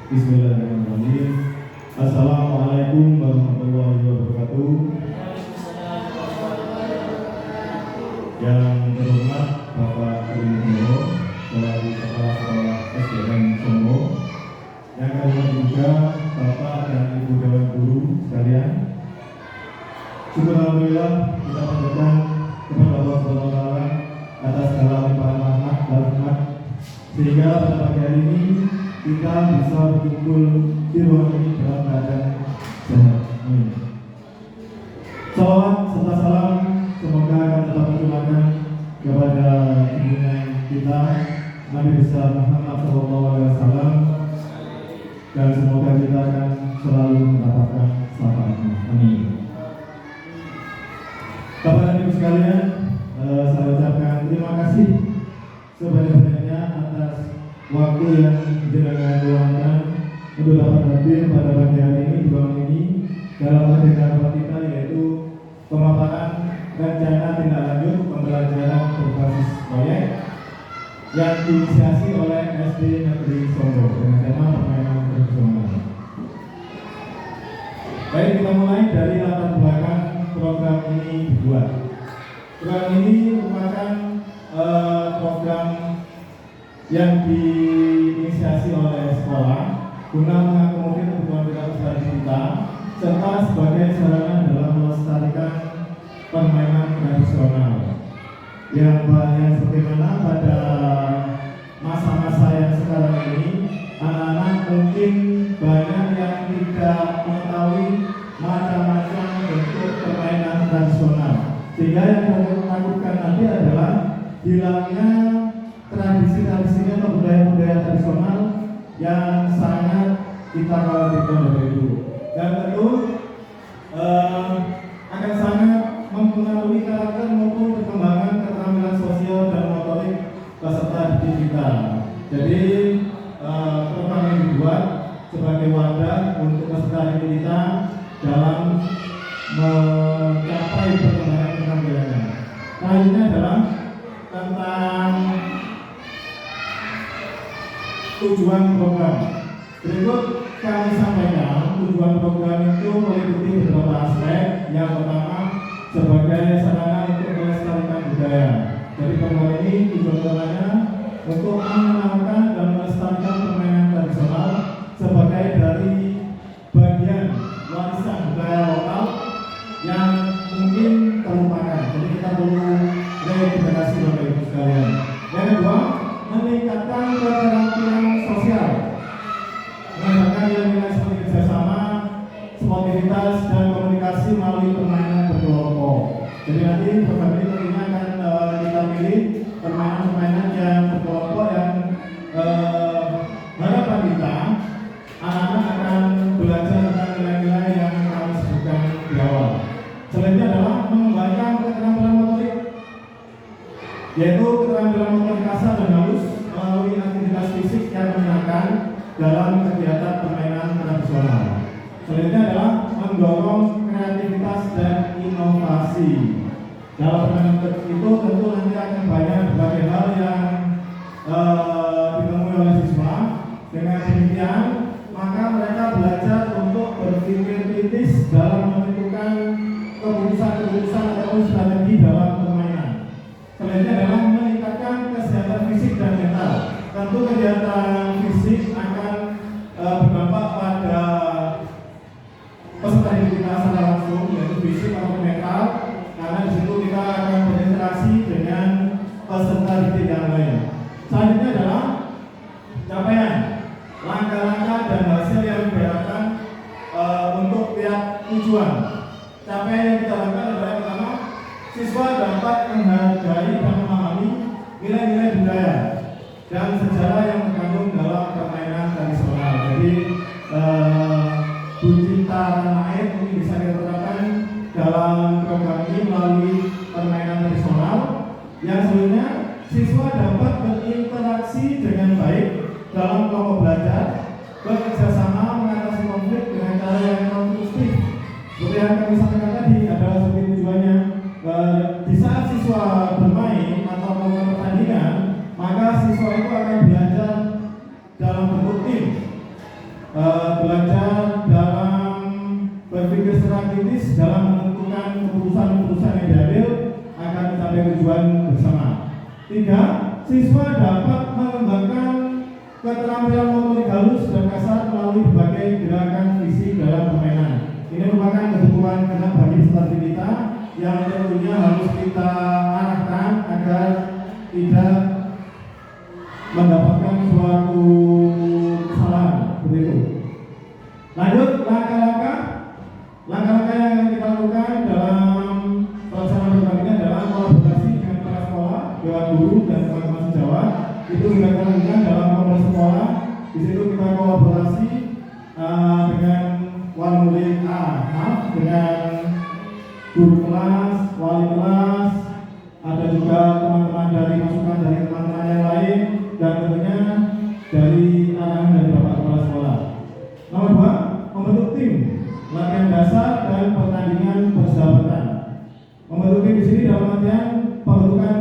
Bismillahirrahmanirrahim. Assalamualaikum warahmatullahi wabarakatuh. Yang terhormat Bapak Guru Guru selaku Kepala Sekolah SDN Songo, yang kami hormati juga Bapak dan Ibu Dewan Guru sekalian. Syukur alhamdulillah kita panjatkan kepada Allah SWT atas segala limpahan rahmat dan rahmat, sehingga pada pagi hari ini kita bisa berkumpul di ruang ini dalam keadaan sehat. Amin. Salawat serta salam semoga akan tetap tercurahkan kepada junjungan kita Nabi besar Muhammad SAW, dan semoga kita akan selalu mendapatkan syafaatnya. Amin. Bapak dan Ibu sekalian, saya ucapkan terima kasih sebanyak-banyaknya atas waktu yang jenengan luangkan untuk dapat hadir pada pagi hari ini di ruang ini dalam agenda rapat kita, yaitu pemaparan rencana tindak lanjut pembelajaran berbasis proyek yang diinisiasi oleh SD Negeri Songo dengan tema permainan tradisional. Baik, kita mulai dari latar belakang program ini dibuat. Program ini merupakan program yang diinisiasi oleh sekolah guna mengakomodir kebutuhan besar kita, serta sebagai sarana dalam melestarikan permainan tradisional yang sebagaimana pada masa-masa yang sekarang ini anak-anak mungkin banyak yang tidak mengetahui macam-macam bentuk permainan tradisional, sehingga yang dilakukan nanti adalah hilangnya tradisi-tradisinya atau budaya-budaya tradisional yang sangat kita khawatirkan dari dulu, dan tentu akan sangat mempengaruhi karakter maupun perkembangan keterampilan sosial dan motorik peserta didik kita. Jadi program yang dibuat sebagai wadah untuk peserta didik kita dalam mencapai perkembangan keterampilannya. Selanjutnya adalah tentang tujuan program. Berikut kami sampaikan tujuan program itu meliputi beberapa aspek. Yang pertama, sebagai sarana untuk melestarikan budaya. Jadi program ini tujuan utamanya untuk mengenalkan dan melestarikan permainan tradisional sebagai dari bagian warisan budaya lokal yang mungkin terlupakan. Jadi kita perlu regenerasi Bapak Ibu sekalian. Yang kedua, meningkatkan keterampilan sosial, meningkatkan nilai-nilai seperti kerjasama, sportivitas, dan komunikasi melalui permainan berkelompok. Jadi nanti program ini tentunya akan kita pilih permainan-permainan yang berkelompok yang harapan kita anak-anak akan belajar tentang nilai-nilai yang kami sebutkan di awal. Selanjutnya adalah mengembangkan keterampilan motorik, yaitu keterampilan motorik kasar dan halus melalui aktivitas fisik yang menyenangkan dalam kegiatan permainan tradisional. Selanjutnya adalah mendorong kreativitas dan inovasi. Dalam permainan itu tentu nanti akan banyak berbagai hal yang ditemui oleh siswa. Dengan demikian, maka mereka belajar untuk berpikir kritis dalam menentukan keputusan-keputusan ataupun strategi dalam permainan. Selanjutnya adalah meningkatkan kesehatan fisik dan mental. Tentu kegiatan fisik akan berdampak pada peserta didik kita secara langsung, yaitu fisik atau mental, karena di situ kita akan berinteraksi dengan peserta didik yang lain. Selanjutnya adalah capaian, langkah-langkah dan hasil yang diharapkan untuk tiap tujuan. Capaian yang kita lakukan adalah yang pertama, siswa dapat menghargai dan memahami nilai-nilai budaya dan sejarah yang terkandung dalam permainan tradisional. Jadi cinta tanah air mungkin bisa kita terapkan dalam program ini melalui permainan tradisional. Yang selanjutnya, siswa dapat berinteraksi dengan baik dalam kelompok belajar, bekerja sama mengatasi konflik dengan cara yang konstruktif. Seperti yang kami sampaikan tadi, adalah seperti tujuannya di saat siswa bermain atau melakukan pertandingan, maka siswa itu akan belajar dalam bentuk tim. kritis dalam menentukan keputusan-keputusan yang diambil agar mencapai tujuan bersama. 3. Siswa dapat mengembangkan keterampilan motorik halus dan kasar melalui berbagai gerakan fisik dalam permainan. Ini merupakan kebutuhan genap bagi peserta kita yang tentunya harus kita arahkan agar tidak mendapatkan suatu kesalahan seperti itu. Lanjut, langkah-langkah yang akan kita lakukan dalam pelaksanaan program ini adalah kolaborasi dengan para sekolah, dewan guru dan teman-teman sejawat. Itu kita lakukan dalam kongres sekolah. Di situ kita kolaborasi dengan wali murid dengan guru kelas, wali kelas, ada juga teman-teman dari masukan dari teman-teman yang lain, dan tentunya dari arahan dari Bapak Kepala Sekolah. Nomor 2, membentuk tim latihan dasar dan pertandingan persahabatan. Membentuk tim di sini dalam artian pembentukan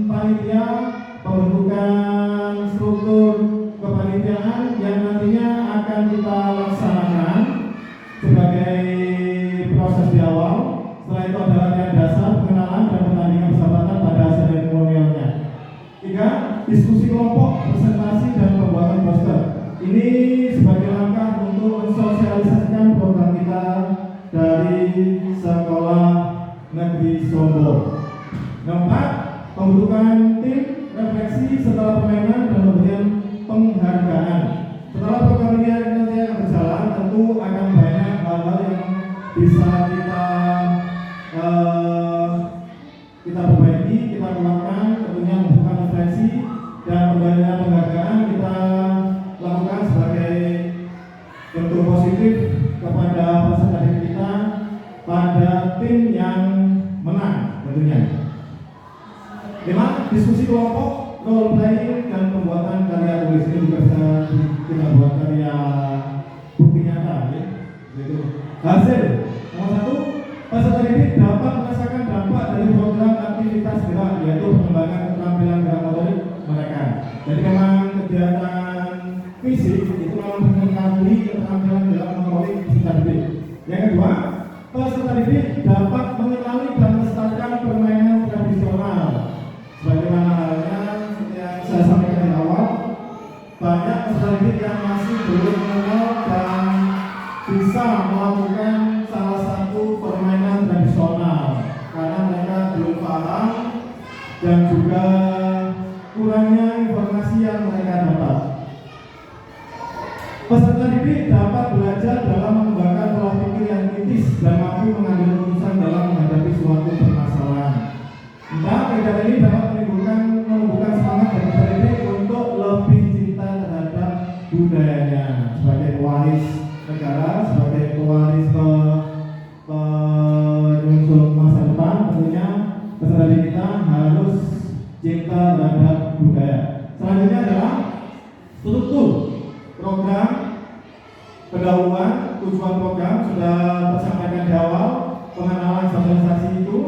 panitia, pembentukan struktur kepanitiaan yang nantinya akan kita laksanakan sebagai proses di awal. Setelah itu ada latihan dasar, pengenalan dan pertandingan persahabatan pada seremonialnya. 3. Diskusi kelompok, presentasi dan pembuatan poster. Ini sebagai langkah untuk mensosialisasikan program kita dari Sekolah Negeri Sombong. 4. Pembentukan tim refleksi setelah permainan dan pemberian penghargaan. Setelah program ini nanti akan berjalan, tentu akan banyak hal-hal yang bisa kita perbaiki, kita keluarkan, tentunya membuka refleksi dan pemberian penghargaan kita lakukan sebagai bentuk positif kepada peserta didik kita pada tim yang menang tentunya. 5. Diskusi kelompok, role playing dan pembuatan karya tulis. Ini juga bisa kita buat karya bukti nyata ya. Itu hasil. Nomor 1, peserta didik dapat merasakan dampak dari program aktivitas gerak, yaitu pengembangan keterampilan gerak motorik mereka. Jadi memang kegiatan fisik itu memang mempengaruhi keterampilan gerak motorik peserta didik. Yang kedua, peserta didik dapat mengenali dan melestarikan permainan tradisional. Sebagaimana halnya yang saya sampaikan di awal, banyak peserta didik yang masih belum mengenal dan bisa melakukan salah satu permainan tradisional karena mereka belum paham dan juga kurangnya informasi yang mereka dapat. Peserta didik dapat belajar dalam mengembangkan pola pikir yang kritis dan mampu mengambil keputusan dalam menghadapi suatu permasalahan. Kegiatan ini dapat menumbuhkan semangat dari peserta didik untuk lebih cinta terhadap budayanya sebagai pewaris negara, sebagai pewaris penyusun masa depan. Tentunya peserta didik kita harus cinta terhadap budaya. Selanjutnya adalah struktur program pendahuluan. Tujuan program sudah tersampaikan di awal, pengenalan sosialisasi itu.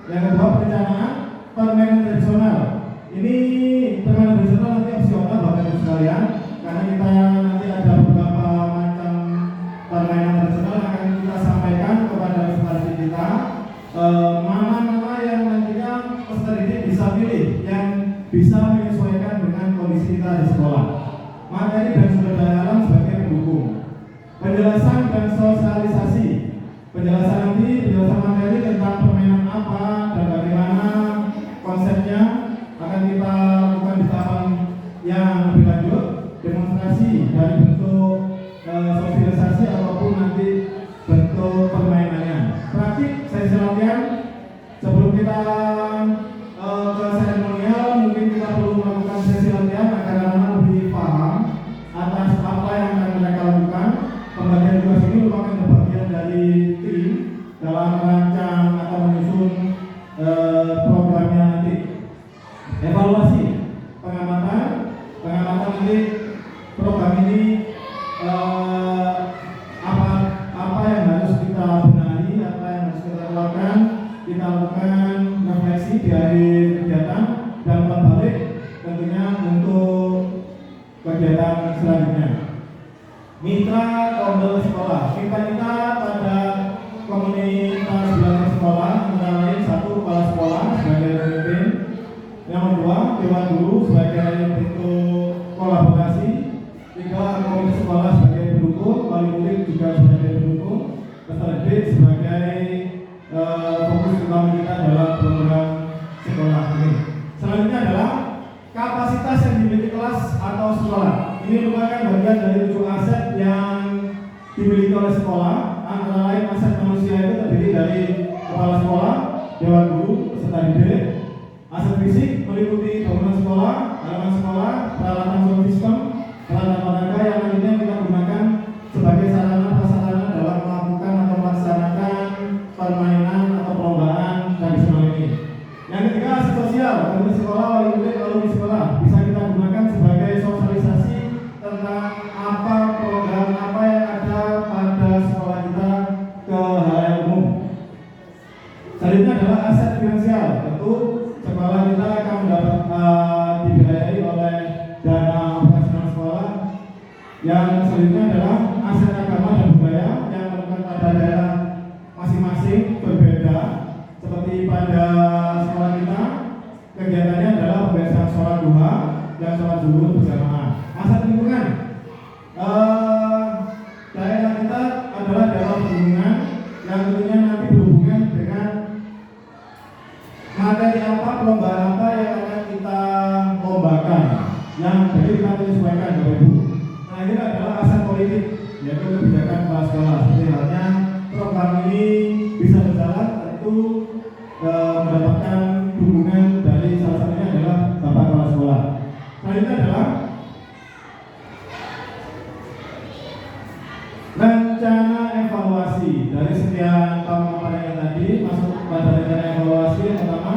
Yang kedua, perencanaan permainan tradisional. Ini permainan tradisional nanti opsional Bapak Ibu sekalian, karena kita nanti ada beberapa macam permainan tradisional yang akan kita sampaikan kepada peserta didik kita. Mana-mana yang nantinya peserta didik bisa pilih yang bisa menyesuaikan dengan kondisi kita di sekolah. Materi dan sumber daya alam sebagai pendukung. Penjelasan dan sosialisasi. Penjelasan materi tentang permainan apa dan bagaimana konsepnya akan kita lakukan di tahapan yang lebih lanjut. Demonstrasi dari bentuk sosialisasi ataupun nanti bentuk permainannya. Praktik sesi latihan sebelum kita ke seremonial, mungkin kita perlu melakukan sesi latihan agar anak-anak lebih paham atas apa yang akan mereka lakukan. Pembagian tugas ini merupakan bagian dari tim dalam merancang atau menyusun programnya nanti. Evaluasi pengamatan nanti program ini apa yang harus kita benahi, apa yang harus kita lakukan. Kita lakukan refleksi di akhir kegiatan dan berbalik tentunya untuk kegiatan selanjutnya. Mitra Kondel Sekolah. Kita pada komunitas belajar sekolah, antara lain satu kepala sekolah sebagai pemimpin, yang kedua dewan guru sebagai bentuk kolaborasi, tiga komunitas sekolah sebagai pendukung, wali murid juga sebagai pendukung, peserta didik sebagai fokus utama kita dalam program sekolah ini. Selanjutnya adalah kapasitas yang dimiliki kelas atau sekolah. Ini merupakan bagian dari 7 aset yang dimiliki oleh sekolah. Antara lain aset manusia itu terdiri dari kepala sekolah, dewan guru, peserta didik. Aset fisik meliputi bangunan sekolah, halaman sekolah, peralatan sound system, peralatan olahraga yang nantinya kita gunakan sebagai sarana prasarana dalam melakukan atau melaksanakan permainan atau perlombaan tradisional ini. Yang ketiga aset sosial, bagi sekolah, wali murid, alumni sekolah bisa kita gunakan sebagai sosialisasi tentang apa program apa yang ada pada sekolah kita ke halayak umum. Selanjutnya adalah aset finansial, tentu sekolah kita akan mendapat dibiayai oleh dana operasional sekolah. Yang selanjutnya adalah aset agama dan budaya yang merupakan pada daerah masing-masing berbeda. Seperti pada sekolah kita, kegiatannya adalah pembiasaan sholat duha dan sholat zuhur berjamaah. Aset lingkungan, daerah kita adalah daerah perhubungan yang tentunya nanti berhubungan dengan materi apa, perlombaan apa yang akan kita lombakan, yang jadi kita menyesuaikan Bapak Ibu. Nah ini adalah aset politik, yaitu kebijakan kepala sekolah. Seperti halnya program ini bisa berjalan tentu mendapatkan dukungan dari salah satunya adalah Bapak Kepala Sekolah. Selanjutnya adalah rencana evaluasi. Dari sekian pemaparan yang tadi masuk pada rencana evaluasi. Yang pertama,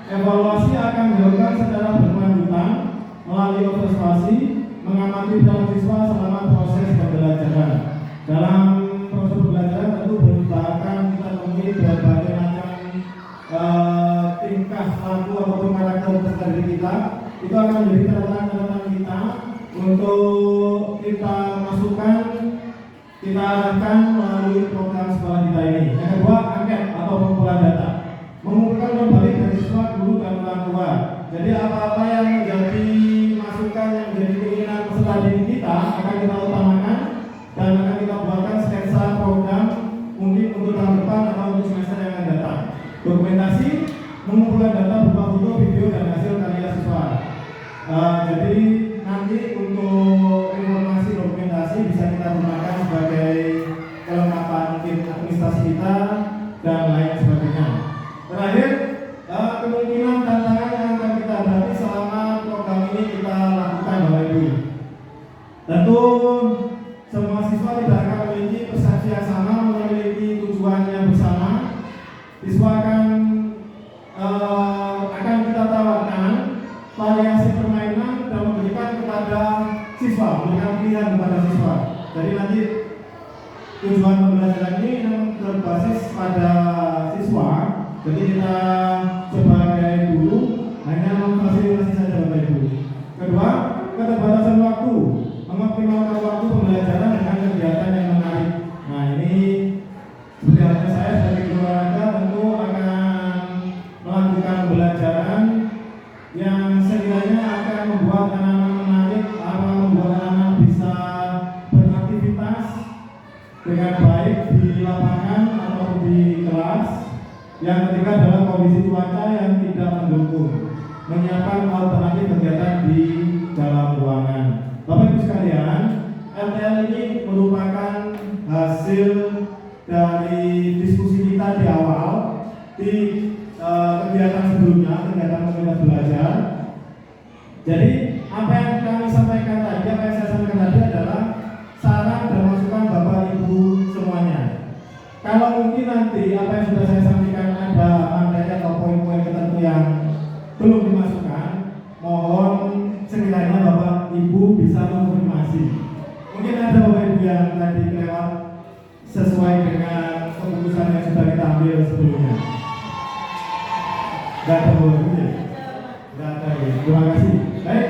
evaluasi akan dilakukan secara berkelanjutan melalui observasi, mengamati dalam siswa selama proses pembelajaran. Dalam proses pembelajaran tentu akan kita temui berbagai macam tingkah laku ataupun karakter peserta didik kita. Itu akan menjadi catatan kita untuk kita masukkan, kita arahkan melalui program sekolah kita ini. Yang kedua, angket atau pengumpulan data, mengumpulkan kembali dari siswa, guru dan orang tua. Jadi apa-apa yang menjadi masukan, yang menjadi keinginan peserta didik kita akan kita utamakan dan akan kita buatkan sketsa program mungkin untuk tahun depan atau untuk semester yang akan datang. Dokumentasi, mengumpulkan data berupa foto, video dan hasil karya siswa. Jadi nanti untuk informasi dokumentasi bisa kita gunakan sebagai kelengkapan mungkin administrasi kita dan lain sebagainya. Terakhir, kemungkinan tantangan yang akan kita hadapi selama program ini kita lakukan Bapak Ibu. Tentu semua siswa tidak akan memiliki persepsi yang sama, memiliki tujuan yang bersama. Siswa akan kita tawarkan variasi permainan dan memberikan kepada siswa, memberikan pilihan kepada siswa. Jadi nanti tujuan pembelajaran ini yang berbasis pada siswa. Jadi kita sebagai guru hanya memfasilitasi saja Bapak Ibu. Kedua, keterbatasan waktu, mengoptimalkan waktu pembelajaran dengan kegiatan yang menarik. Nah ini seperti halnya saya sebagai guru olahraga tentu akan melakukan pembelajaran yang sekiranya akan membuat anak-anak menarik, akan membuat anak-anak bisa beraktivitas dengan baik di lapangan atau di kelas. Yang ketiga adalah kondisi cuaca yang tidak mendukung, menyiapkan alternatif kegiatan di dalam ruangan. Bapak Ibu sekalian, LTL ini merupakan hasil dari diskusi kita di awal di kegiatan sebelumnya, kegiatan komunitas belajar. Jadi apa yang kami sampaikan tadi, apa yang saya sampaikan tadi adalah saran dan masukan Bapak Ibu semuanya. Kalau mungkin nanti apa yang sudah saya sampaikan ada materi atau poin-poin tertentu yang belum dimasukkan, mohon sekiranya Bapak Ibu bisa mengkonfirmasi. Mungkin ada Bapak Ibu yang tadi lewat sesuai dengan keputusan yang sudah kita ambil sebelumnya. Tidak ada Bapak Ibu ya? Tidak ada ya. Terima kasih. Baik,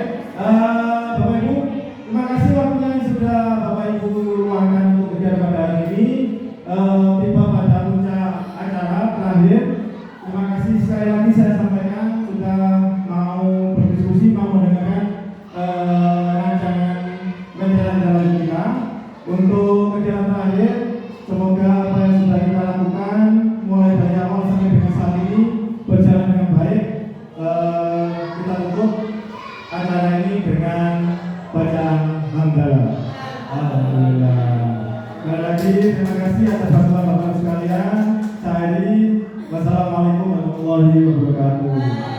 Bapak Ibu, terima kasih waktunya yang sudah Bapak Ibu luangkan untuk kegiatan pada hari ini. Tiba pada puncak terima kasih atas bantuan Bapak sekalian. Saya Edi. Wassalamualaikum warahmatullahi wabarakatuh.